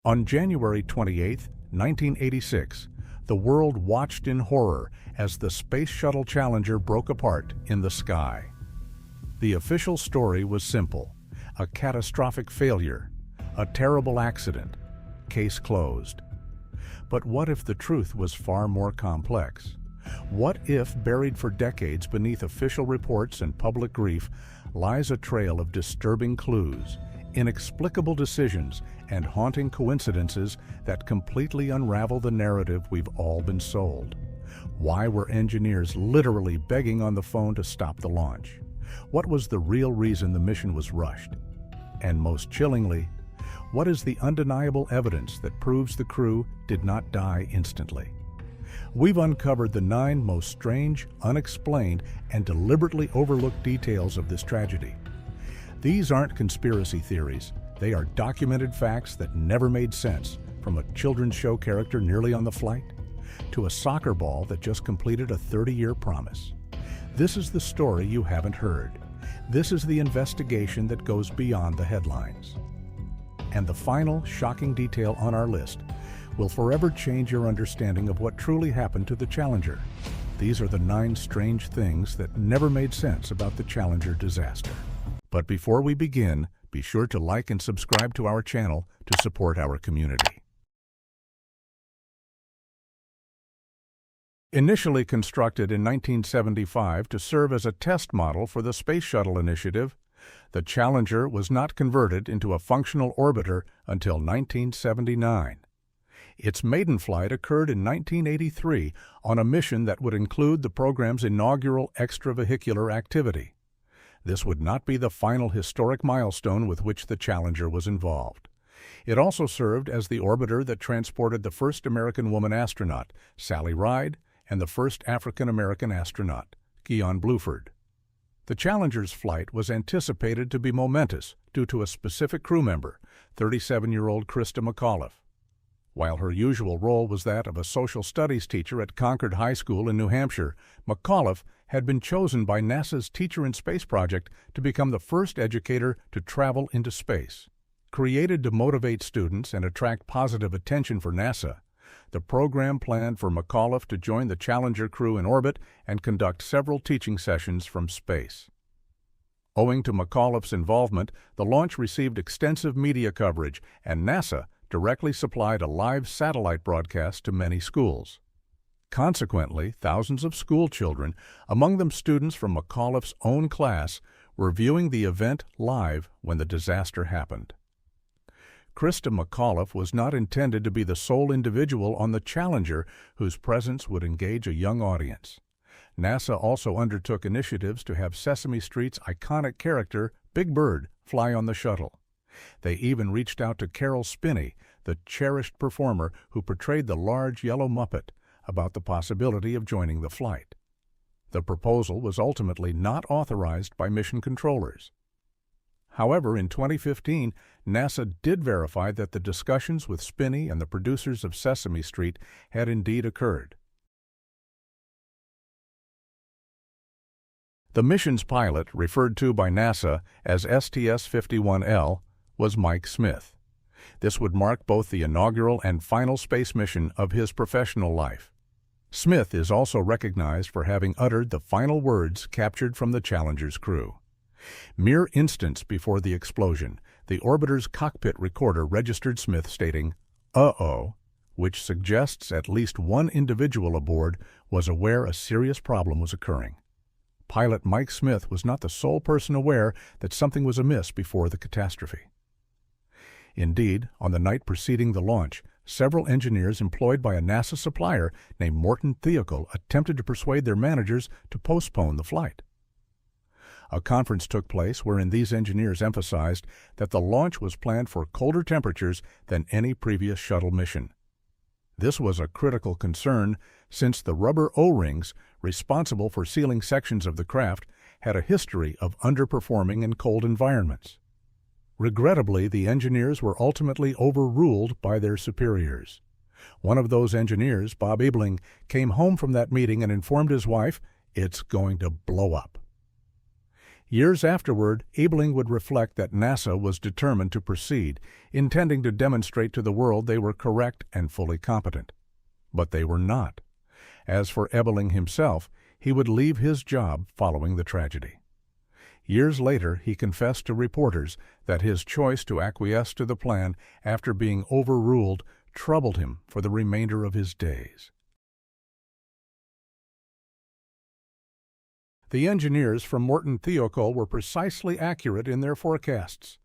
On January 28, 1986, the world watched in horror as the Space Shuttle Challenger broke apart in the sky. The official story was simple: a catastrophic failure, a terrible accident, case closed. But what if the truth was far more complex? What if, buried for decades beneath official reports and public grief, lies a trail of disturbing clues, inexplicable decisions, and haunting coincidences that completely unravel the narrative we've all been sold? Why were engineers literally begging on the phone to stop the launch? What was the real reason the mission was rushed? And most chillingly, what is the undeniable evidence that proves the crew did not die instantly? We've uncovered the 9 most strange, unexplained, and deliberately overlooked details of this tragedy. These aren't conspiracy theories. They are documented facts that never made sense, from a children's show character nearly on the flight to a soccer ball that just completed a 30-year promise. This is the story you haven't heard. This is the investigation that goes beyond the headlines. And the final, shocking detail on our list will forever change your understanding of what truly happened to the Challenger. These are the 9 strange things that never made sense about the Challenger disaster. But before we begin, be sure to like and subscribe to our channel to support our community. Initially constructed in 1975 to serve as a test model for the Space Shuttle initiative, the Challenger was not converted into a functional orbiter until 1979. Its maiden flight occurred in 1983 on a mission that would include the program's inaugural extravehicular activity. This would not be the final historic milestone with which the Challenger was involved. It also served as the orbiter that transported the first American woman astronaut, Sally Ride, and the first African-American astronaut, Guion Bluford. The Challenger's flight was anticipated to be momentous due to a specific crew member, 37-year-old Christa McAuliffe. While her usual role was that of a social studies teacher at Concord High School in New Hampshire, McAuliffe had been chosen by NASA's Teacher in Space project to become the first educator to travel into space. Created to motivate students and attract positive attention for NASA, the program planned for McAuliffe to join the Challenger crew in orbit and conduct several teaching sessions from space. Owing to McAuliffe's involvement, the launch received extensive media coverage, and NASA directly supplied a live satellite broadcast to many schools. Consequently, thousands of school children, among them students from McAuliffe's own class, were viewing the event live when the disaster happened. Christa McAuliffe was not intended to be the sole individual on the Challenger whose presence would engage a young audience. NASA also undertook initiatives to have Sesame Street's iconic character, Big Bird, fly on the shuttle. They even reached out to Carol Spinney, the cherished performer who portrayed the large yellow Muppet, about the possibility of joining the flight. The proposal was ultimately not authorized by mission controllers. However, in 2015, NASA did verify that the discussions with Spinney and the producers of Sesame Street had indeed occurred. The mission's pilot, referred to by NASA as STS-51L, was Mike Smith. This would mark both the inaugural and final space mission of his professional life. Smith is also recognized for having uttered the final words captured from the Challenger's crew. Mere instants before the explosion, the orbiter's cockpit recorder registered Smith stating, "Uh-oh," which suggests at least one individual aboard was aware a serious problem was occurring. Pilot Mike Smith was not the sole person aware that something was amiss before the catastrophe. Indeed, on the night preceding the launch, several engineers employed by a NASA supplier named Morton Theocal attempted to persuade their managers to postpone the flight. A conference took place wherein these engineers emphasized that the launch was planned for colder temperatures than any previous shuttle mission. This was a critical concern since the rubber O-rings responsible for sealing sections of the craft had a history of underperforming in cold environments. Regrettably, the engineers were ultimately overruled by their superiors. One of those engineers, Bob Ebling, came home from that meeting and informed his wife, "It's going to blow up." Years afterward, Ebeling would reflect that NASA was determined to proceed, intending to demonstrate to the world they were correct and fully competent. But they were not. As for Ebeling himself, he would leave his job following the tragedy. Years later, he confessed to reporters that his choice to acquiesce to the plan after being overruled troubled him for the remainder of his days. The engineers from Morton Thiokol were precisely accurate in their forecasts.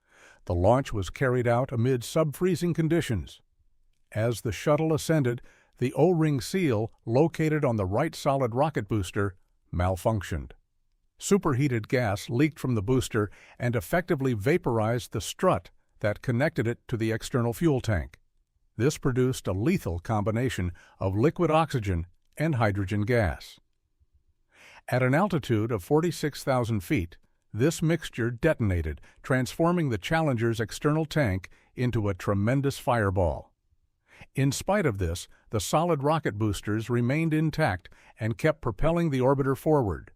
The launch was carried out amid sub-freezing conditions. As the shuttle ascended, the O-ring seal located on the right solid rocket booster malfunctioned. Superheated gas leaked from the booster and effectively vaporized the strut that connected it to the external fuel tank. This produced a lethal combination of liquid oxygen and hydrogen gas. At an altitude of 46,000 feet, this mixture detonated, transforming the Challenger's external tank into a tremendous fireball. In spite of this, the solid rocket boosters remained intact and kept propelling the orbiter forward.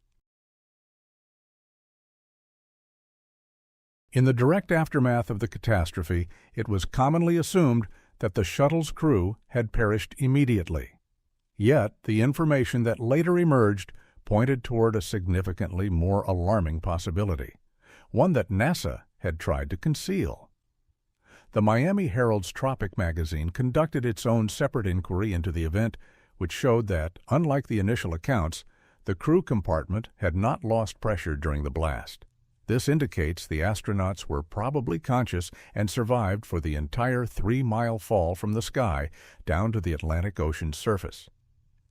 In the direct aftermath of the catastrophe, it was commonly assumed that the shuttle's crew had perished immediately. Yet, the information that later emerged pointed toward a significantly more alarming possibility, one that NASA had tried to conceal. The Miami Herald's Tropic magazine conducted its own separate inquiry into the event, which showed that, unlike the initial accounts, the crew compartment had not lost pressure during the blast. This indicates the astronauts were probably conscious and survived for the entire 3-mile fall from the sky down to the Atlantic Ocean's surface.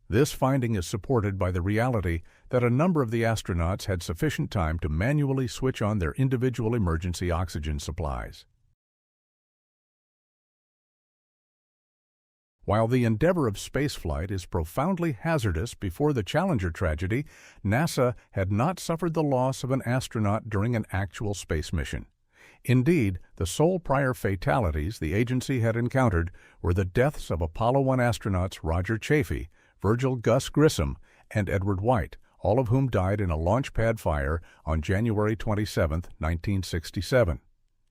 This finding is supported by the reality that a number of the astronauts had sufficient time to manually switch on their individual emergency oxygen supplies. While the endeavor of spaceflight is profoundly hazardous before the Challenger tragedy, NASA had not suffered the loss of an astronaut during an actual space mission. Indeed, the sole prior fatalities the agency had encountered were the deaths of Apollo 1 astronauts Roger Chaffee, Virgil Gus Grissom, and Edward White, all of whom died in a launch pad fire on January 27, 1967.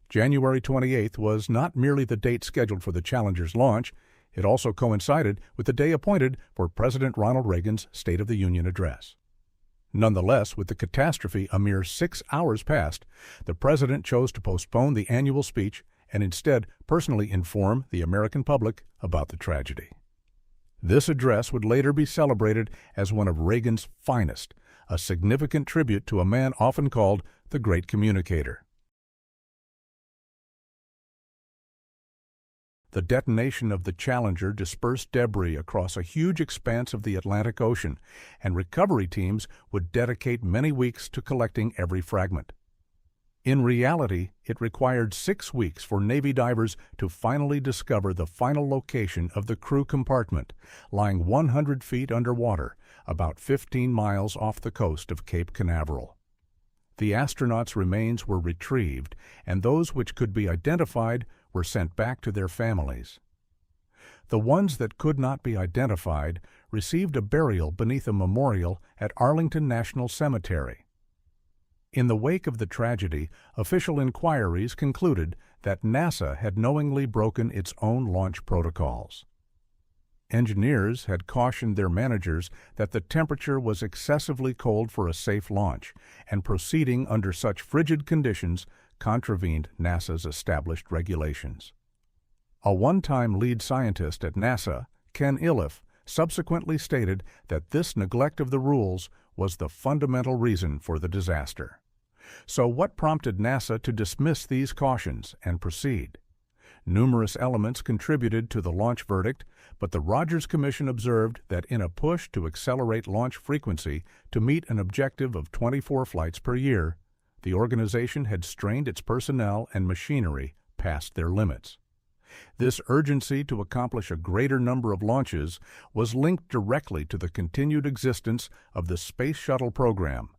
January 28 was not merely the date scheduled for the Challenger's launch, it also coincided with the day appointed for President Ronald Reagan's State of the Union address. Nonetheless, with the catastrophe a mere 6 hours past, the President chose to postpone the annual speech and instead personally inform the American public about the tragedy. This address would later be celebrated as one of Reagan's finest, a significant tribute to a man often called the Great Communicator. The detonation of the Challenger dispersed debris across a huge expanse of the Atlantic Ocean, and recovery teams would dedicate many weeks to collecting every fragment. In reality, it required 6 weeks for Navy divers to finally discover the final location of the crew compartment, lying 100 feet underwater, about 15 miles off the coast of Cape Canaveral. The astronauts' remains were retrieved, and those which could be identified were sent back to their families. The ones that could not be identified received a burial beneath a memorial at Arlington National Cemetery. In the wake of the tragedy, official inquiries concluded that NASA had knowingly broken its own launch protocols. Engineers had cautioned their managers that the temperature was excessively cold for a safe launch, and proceeding under such frigid conditions contravened NASA's established regulations. A one-time lead scientist at NASA, Ken Iliff, subsequently stated that this neglect of the rules was the fundamental reason for the disaster. So what prompted NASA to dismiss these cautions and proceed? Numerous elements contributed to the launch verdict, but the Rogers Commission observed that in a push to accelerate launch frequency to meet an objective of 24 flights per year, the organization had strained its personnel and machinery past their limits. This urgency to accomplish a greater number of launches was linked directly to the continued existence of the Space Shuttle program,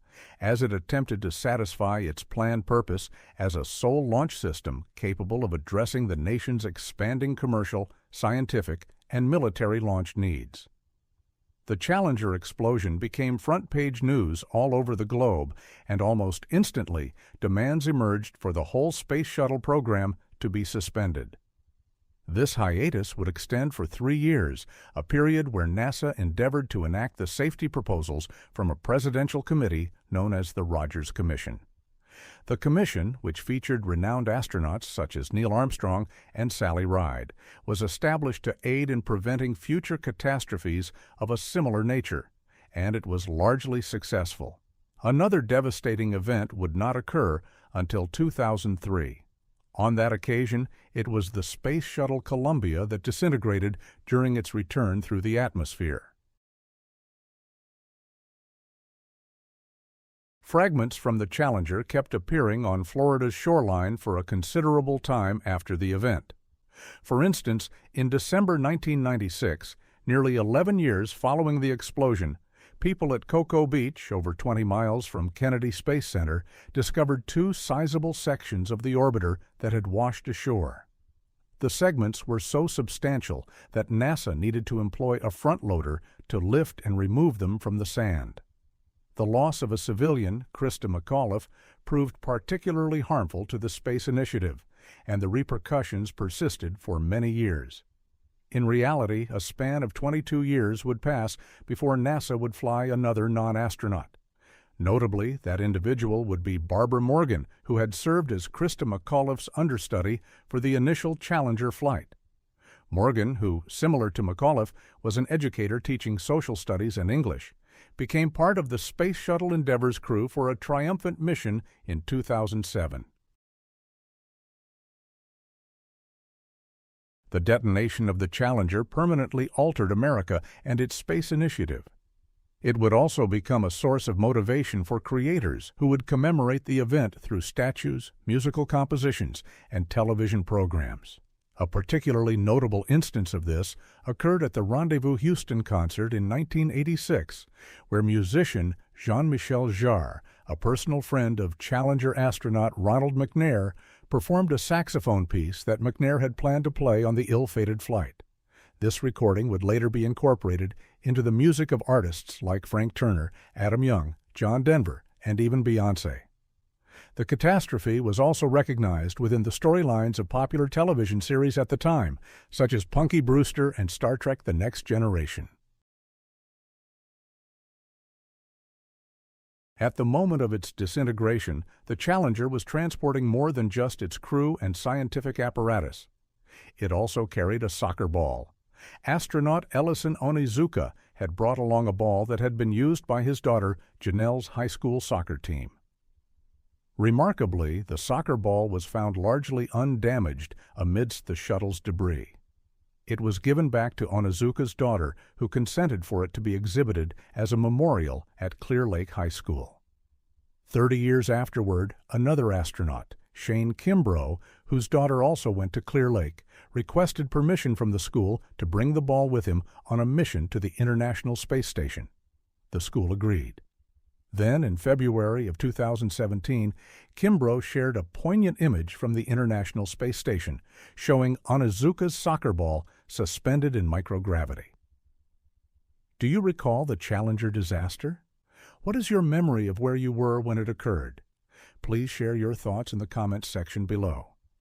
as it attempted to satisfy its planned purpose as a sole launch system capable of addressing the nation's expanding commercial, scientific, and military launch needs. The Challenger explosion became front-page news all over the globe, and almost instantly, demands emerged for the whole Space Shuttle program to be suspended. This hiatus would extend for 3 years, a period where NASA endeavored to enact the safety proposals from a presidential committee known as the Rogers Commission. The commission, which featured renowned astronauts such as Neil Armstrong and Sally Ride, was established to aid in preventing future catastrophes of a similar nature, and it was largely successful. Another devastating event would not occur until 2003. On that occasion, it was the Space Shuttle Columbia that disintegrated during its return through the atmosphere. Fragments from the Challenger kept appearing on Florida's shoreline for a considerable time after the event. For instance, in December 1996, nearly 11 years following the explosion, people at Cocoa Beach, over 20 miles from Kennedy Space Center, discovered 2 sizable sections of the orbiter that had washed ashore. The segments were so substantial that NASA needed to employ a front loader to lift and remove them from the sand. The loss of a civilian, Krista McAuliffe, proved particularly harmful to the space initiative, and the repercussions persisted for many years. In reality, a span of 22 years would pass before NASA would fly another non-astronaut. Notably, that individual would be Barbara Morgan, who had served as Krista McAuliffe's understudy for the initial Challenger flight. Morgan, who, similar to McAuliffe, was an educator teaching social studies and English, became part of the Space Shuttle Endeavour's crew for a triumphant mission in 2007. The detonation of the Challenger permanently altered America and its space initiative. It would also become a source of motivation for creators who would commemorate the event through statues, musical compositions, and television programs. A particularly notable instance of this occurred at the Rendezvous Houston concert in 1986, where musician Jean-Michel Jarre, a personal friend of Challenger astronaut Ronald McNair, performed a saxophone piece that McNair had planned to play on the ill-fated flight. This recording would later be incorporated into the music of artists like Frank Turner, Adam Young, John Denver, and even Beyoncé. The catastrophe was also recognized within the storylines of popular television series at the time, such as Punky Brewster and Star Trek: The Next Generation. At the moment of its disintegration, the Challenger was transporting more than just its crew and scientific apparatus. It also carried a soccer ball. Astronaut Ellison Onizuka had brought along a ball that had been used by his daughter Janelle's high school soccer team. Remarkably, the soccer ball was found largely undamaged amidst the shuttle's debris. It was given back to Onizuka's daughter, who consented for it to be exhibited as a memorial at Clear Lake High School. 30 years afterward, another astronaut, Shane Kimbrough, whose daughter also went to Clear Lake, requested permission from the school to bring the ball with him on a mission to the International Space Station. The school agreed. Then, in February of 2017, Kimbrough shared a poignant image from the International Space Station, showing Onizuka's soccer ball suspended in microgravity. Do you recall the Challenger disaster? What is your memory of where you were when it occurred? Please share your thoughts in the comments section below.